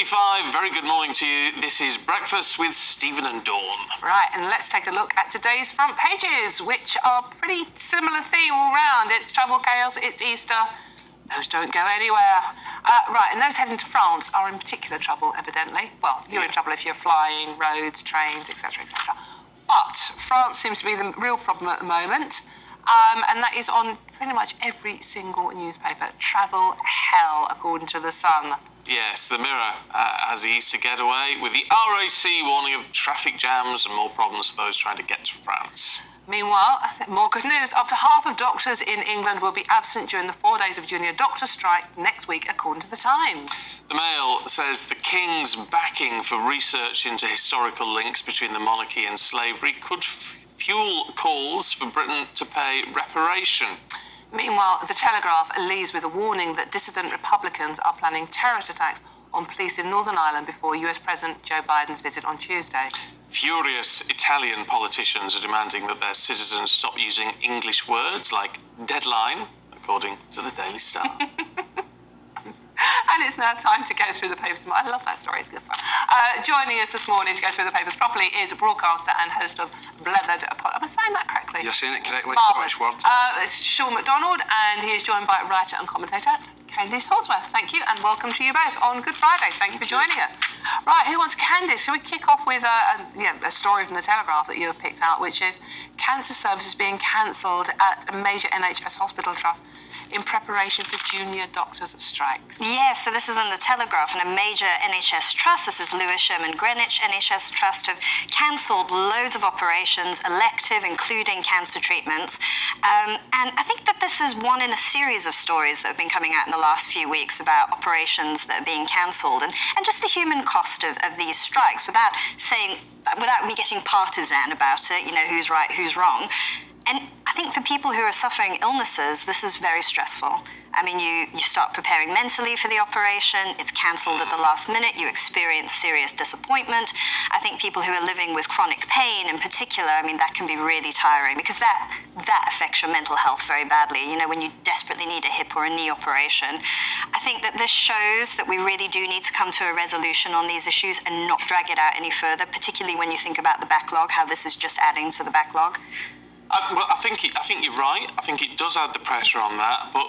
7:35, very good morning to you. This is Breakfast with Stephen and Dawn. Right, and let's take a look at today's front pages, which are pretty similar theme all round. It's travel chaos, it's Easter. Those don't go anywhere. Right, and those heading to France are in particular trouble, evidently. Well, you're in trouble if you're flying, roads, trains, etc., etc. But France seems to be the real problem at the moment. And that is on pretty much every single newspaper. Travel hell, according to The Sun. Yes, the Mirror has the Easter getaway, with the RAC warning of traffic jams and more problems for those trying to get to France. Meanwhile, more good news. Up to half of doctors in England will be absent during the 4 days of junior doctor strike next week, according to The Times. The Mail says the King's backing for research into historical links between the monarchy and slavery could fuel calls for Britain to pay reparation. Meanwhile, The Telegraph leaves with a warning that dissident Republicans are planning terrorist attacks on police in Northern Ireland before US President Joe Biden's visit on Tuesday. Furious Italian politicians are demanding that their citizens stop using English words like deadline, according to the Daily Star. And it's now time to go through the papers. I love that story, it's good fun. Joining us this morning to go through the papers properly is broadcaster and host of Blethered. Am I saying that correctly? You're saying it correctly. Marvellous. Scottish word. It's Sean McDonald, and he is joined by writer and commentator Candice Holdsworth. Thank you, and welcome to you both on Good Friday. Thank you for joining us. Right, who wants Candice? Shall we kick off with a story from The Telegraph that you have picked out, which is cancer services being cancelled at a major NHS hospital trust in preparation for junior doctors' strikes. Yeah, so this is in The Telegraph, and a major NHS trust, this is Lewis Sherman Greenwich NHS Trust, have cancelled loads of operations, elective, including cancer treatments. And I think that this is one in a series of stories that have been coming out in the last few weeks about operations that are being cancelled, and just the human cost of these strikes, without me getting partisan about it, who's right, who's wrong. And I think for people who are suffering illnesses, this is very stressful. I mean, you start preparing mentally for the operation, it's cancelled at the last minute, you experience serious disappointment. I think people who are living with chronic pain in particular, I mean, that can be really tiring, because that affects your mental health very badly, when you desperately need a hip or a knee operation. I think that this shows that we really do need to come to a resolution on these issues and not drag it out any further, particularly when you think about the backlog, how this is just adding to the backlog. Well, I think you're right. I think it does add the pressure on that, but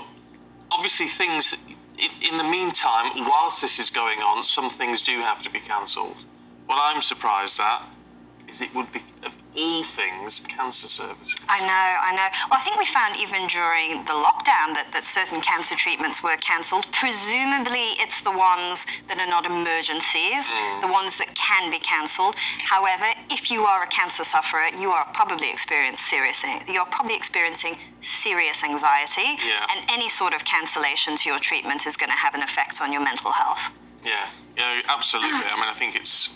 obviously things, in the meantime, whilst this is going on, some things do have to be cancelled. What I'm surprised at is it would be, of all things, cancer services. I know. Well, I think we found even during the lockdown that certain cancer treatments were cancelled. Presumably, it's the ones that are not emergencies, the ones that can be cancelled. However, if you are a cancer sufferer, you are probably experiencing serious anxiety, and any sort of cancellation to your treatment is going to have an effect on your mental health. Yeah, absolutely. I mean, I think it's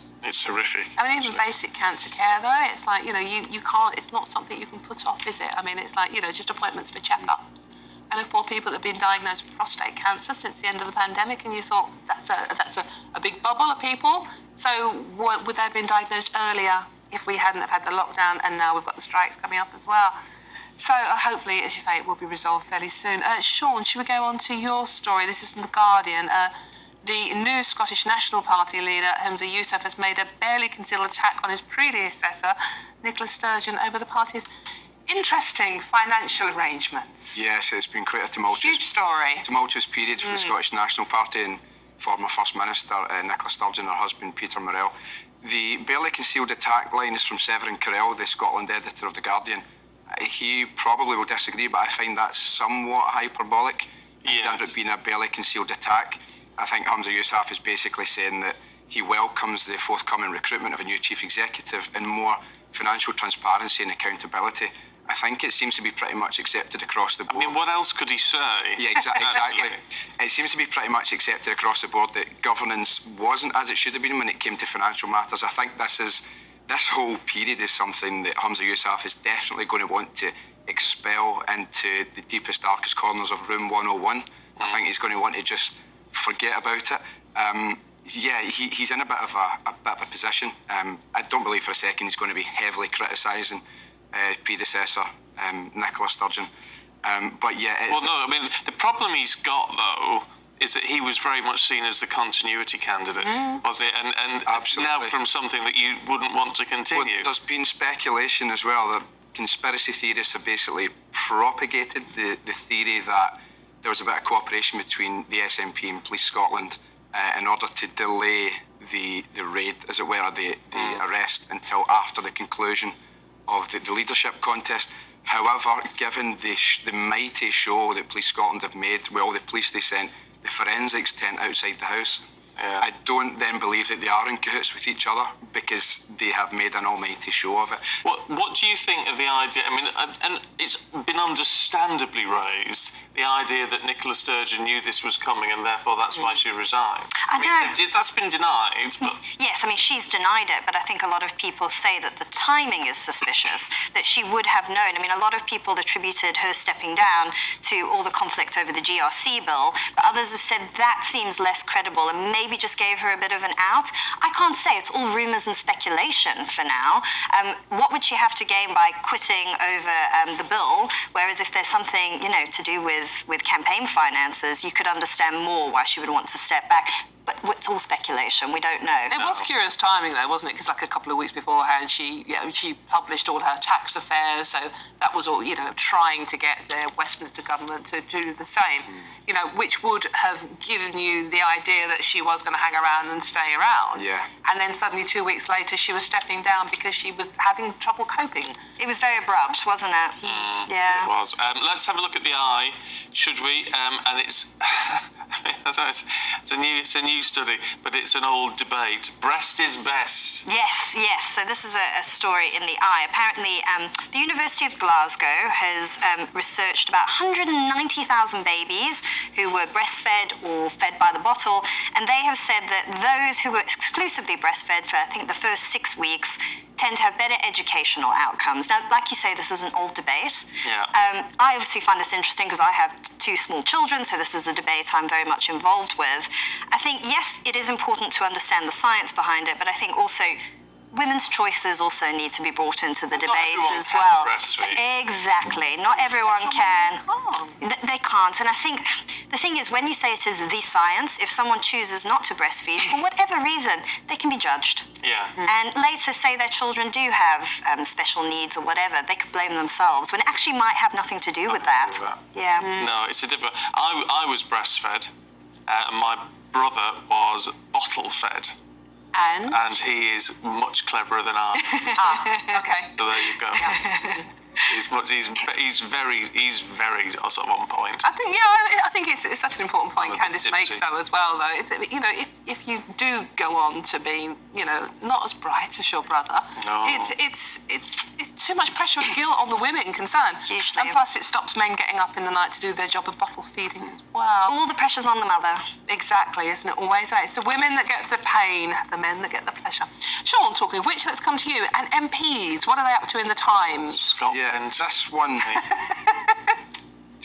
horrific. I mean, even basic cancer care, though, it's like, you can't, it's not something you can put off, is it? I mean, it's like, just appointments for checkups. I know 4 people that have been diagnosed with prostate cancer since the end of the pandemic, and you thought that's a big bubble of people. So would they have been diagnosed earlier if we hadn't have had the lockdown, and now we've got the strikes coming up as well? So hopefully, as you say, it will be resolved fairly soon. Sean, should we go on to your story? This is from The Guardian. The new Scottish National Party leader, Humza Yousaf, has made a barely concealed attack on his predecessor, Nicola Sturgeon, over the party's interesting financial arrangements. Yes, it's been quite a tumultuous period for the Scottish National Party and former First Minister Nicola Sturgeon and her husband Peter Murrell. The barely concealed attack line is from Severin Carell, the Scotland editor of The Guardian. He probably will disagree, but I find that somewhat hyperbolic. Yeah. It being a barely concealed attack. I think Humza Yousaf is basically saying that he welcomes the forthcoming recruitment of a new chief executive and more financial transparency and accountability. I think it seems to be pretty much accepted across the board. I mean, what else could he say? Yeah, exactly. It seems to be pretty much accepted across the board that governance wasn't as it should have been when it came to financial matters. I think this whole period is something that Humza Yousaf is definitely going to want to expel into the deepest, darkest corners of room 101. I think he's going to want to just forget about it. He's in a bit of a position. I don't believe for a second he's going to be heavily criticising his predecessor, Nicola Sturgeon. But yeah, well, no, I mean, the problem he's got, though, is that he was very much seen as the continuity candidate, wasn't it? And Absolutely. now from something that you wouldn't want to continue. Well, there's been speculation as well that conspiracy theorists have basically propagated the theory that there was a bit of cooperation between the SNP and Police Scotland in order to delay the raid, as it were, the arrest until after the conclusion of the leadership contest. However, given the mighty show that Police Scotland have made with all the police they sent, the forensics tent outside the house, I don't then believe that they are in cahoots with each other because they have made an almighty show of it. What do you think of the idea? I mean, and it's been understandably raised, the idea that Nicola Sturgeon knew this was coming and therefore that's why she resigned. I know. That's been denied. But Yes, I mean, she's denied it, but I think a lot of people say that the timing is suspicious, that she would have known. I mean, a lot of people attributed her stepping down to all the conflict over the GRC bill, but others have said that seems less credible and maybe just gave her a bit of an out. I can't say. It's all rumours and speculation for now. What would she have to gain by quitting over the bill? Whereas if there's something, to do with campaign finances, you could understand more why she would want to step back. But it's all speculation. We don't know. It was curious timing, though, wasn't it? Because like a couple of weeks beforehand, she published all her tax affairs. So that was all, trying to get the Westminster government to do the same. Which would have given you the idea that she was going to hang around and stay around. Yeah. And then suddenly 2 weeks later, she was stepping down because she was having trouble coping. It was very abrupt, wasn't it? Yeah. It was. Let's have a look at the eye, should we? And it's, I don't know, it's a new study, but it's an old debate. Breast is best. Yes. So this is a story in the Eye. Apparently, the University of Glasgow has researched about 190,000 babies who were breastfed or fed by the bottle, and they have said that those who were exclusively breastfed for, I think, the first 6 weeks tend to have better educational outcomes. Now, like you say, this is an old debate. Yeah. I obviously find this interesting because I have 2 small children, so this is a debate I'm very much involved with. I think, yes, it is important to understand the science behind it, but I think also women's choices also need to be brought into the debate as well. Exactly. Not everyone can. They can't. And I think the thing is, when you say it is the science, if someone chooses not to breastfeed, for whatever reason, they can be judged. Yeah. And later say their children do have special needs or whatever, they could blame themselves, when it actually might have nothing to do with that. Yeah. No, it's a different. I was breastfed, and my brother was bottle fed. And he is much cleverer than I. okay. So there you go. Yeah. He's very sort of on point. I think it's such an important point Candice makes though as well though. It's, if you do go on to be not as bright as your brother, it's too much pressure and guilt on the women concerned. Hugely. And plus it stops men getting up in the night to do their job of bottle feeding as well. All the pressure's on the mother. Exactly, isn't it always right? It's the women that get the pain, the men that get the pleasure. Sean, talking of which, let's come to you. And MPs, what are they up to in the Times? Scotland. Yeah, this one,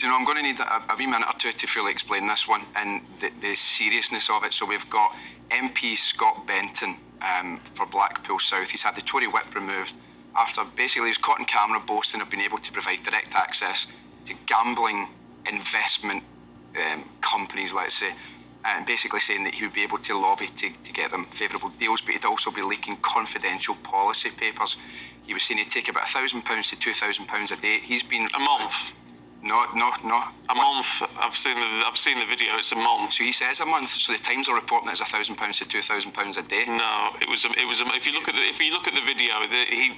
I'm going to need a wee minute or two to fully explain this one and the seriousness of it. So we've got MP Scott Benton for Blackpool South. He's had the Tory whip removed after basically he was caught on camera boasting of being able to provide direct access to gambling investment companies, let's say, and basically saying that he would be able to lobby to get them favourable deals, but he'd also be leaking confidential policy papers. He was saying he'd take about £1,000 to £2,000 a day. He's been a month. No. A month. I've seen the video. It's a month. So he says a month. So the Times are reporting that it's £1,000 to £2,000 a day. No, it was. If you look at the video,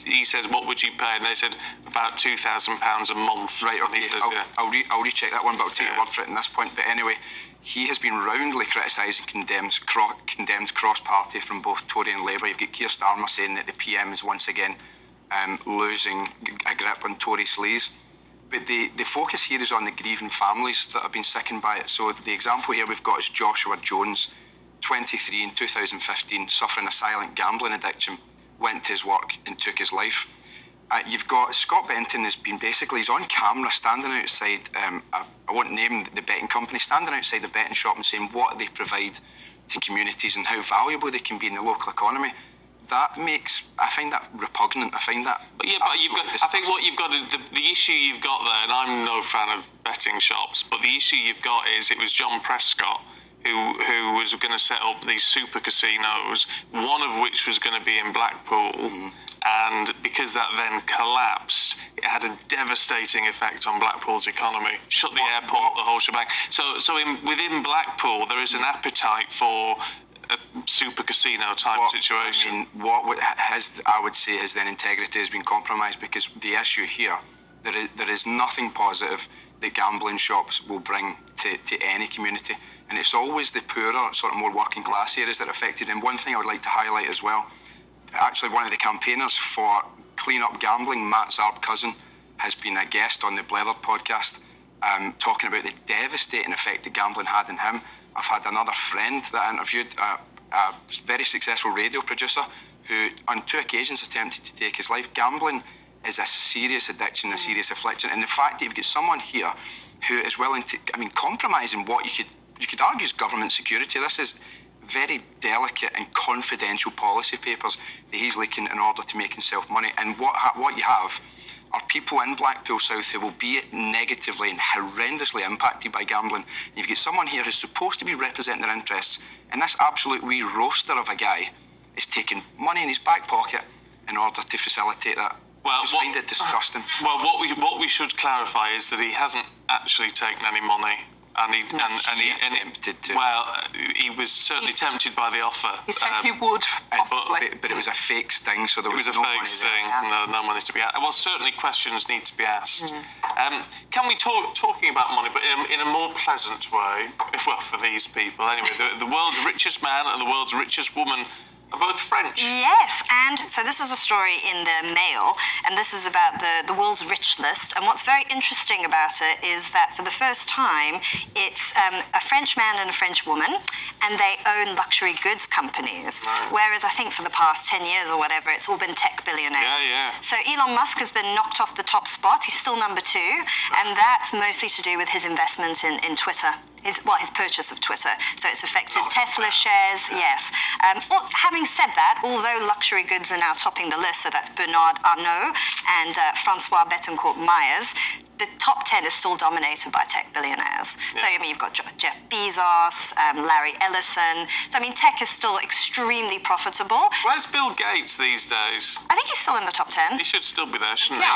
he says, "What would you pay?" And they said about £2,000 a month. Right. Okay. Said, I'll recheck that one, but I'll take your word for it in this point. But anyway, he has been roundly criticised and condemned cross-party from both Tory and Labour. You've got Keir Starmer saying that the PM is once again losing a grip on Tory sleaze. But the focus here is on the grieving families that have been sickened by it. So the example here we've got is Joshua Jones, 23 in 2015, suffering a silent gambling addiction, went to his work and took his life. You've got Scott Benton he's on camera standing outside, I won't name the betting company, standing outside the betting shop and saying what they provide to communities and how valuable they can be in the local economy. I find that repugnant. I find that. But you've got. I think what you've got, the issue you've got there, and I'm no fan of betting shops, but the issue you've got is it was John Prescott who was going to set up these super casinos, one of which was going to be in Blackpool. And because that then collapsed, it had a devastating effect on Blackpool's economy. Shut the airport, the whole shebang. So within Blackpool, there is an appetite for a super casino type situation. I mean, what I would say his then integrity has been compromised, because the issue here, there is nothing positive that gambling shops will bring to any community. And it's always the poorer, sort of more working class areas that are affected. And one thing I would like to highlight as well, actually one of the campaigners for Clean Up Gambling, Matt Zarb cousin, has been a guest on the Blether podcast, talking about the devastating effect that gambling had on him. I've had another friend that I interviewed, a very successful radio producer, who on 2 occasions attempted to take his life. Gambling is a serious addiction, a serious affliction, and the fact that you've got someone here who is willing to, compromising what you could argue is government security. This is very delicate and confidential policy papers that he's leaking in order to make himself money. And what you have are people in Blackpool South who will be negatively and horrendously impacted by gambling. You've got someone here who's supposed to be representing their interests, and this absolute wee roaster of a guy is taking money in his back pocket in order to facilitate that. Well, I just find it disgusting. Well, what we should clarify is that he hasn't actually taken any money. He was certainly tempted by the offer. He said he would, possibly. But it was a fake sting, so there was no money. It was a fake sting. No money to be asked. Well, certainly questions need to be asked. Can we talking about money, but in a more pleasant way? Well, for these people anyway. The world's richest man and the world's richest woman are both French. Yes, and so this is a story in the Mail, and this is about the world's rich list. And what's very interesting about it is that for the first time, it's a French man and a French woman, and they own luxury goods companies. Right. Whereas I think for the past 10 years or whatever, it's all been tech billionaires. Yeah. So Elon Musk has been knocked off the top spot. He's still number 2, and that's mostly to do with his investment in Twitter. His purchase of Twitter. So it's affected Tesla shares, yes. Well, having said that, although luxury goods are now topping the list, so that's Bernard Arnault and Francois Bettencourt-Myers, the top 10 is still dominated by tech billionaires. Yeah. So, you've got Jeff Bezos, Larry Ellison. So, tech is still extremely profitable. Where's Bill Gates these days? I think he's still in the top 10. He should still be there, shouldn't he?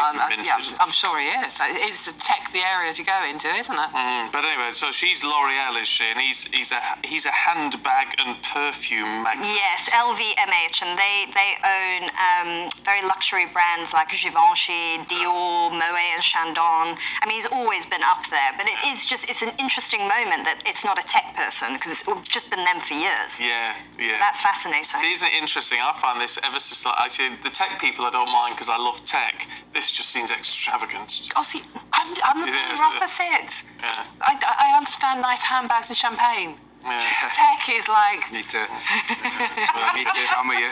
I'm sure he is. It's tech the area to go into, isn't it? But anyway, so she's L'Oreal, is she? And he's a handbag and perfume magnate. Yes, LVMH, and they own very luxury brands like Givenchy, Dior, Moet and Chandon. He's always been up there, but it's an interesting moment that it's not a tech person, because it's just been them for years. Yeah. So that's fascinating. So isn't it interesting? I find this ever so actually, the tech people I don't mind because I love tech. This just seems extravagant. Oh, see, I'm the polar opposite. Yeah. I understand nice handbags and champagne. Yeah. Tech is like... Me too. Me too. I'm with you.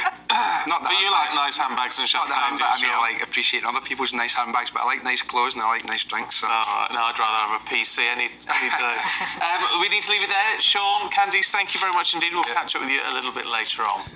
Not that. But you like nice handbags and champagne, I like appreciating other people's nice handbags, but I like nice clothes and I like nice drinks. So. No, I'd rather have a PC any day. We need to leave it there. Sean, Candice, thank you very much indeed. We'll catch up with you a little bit later on.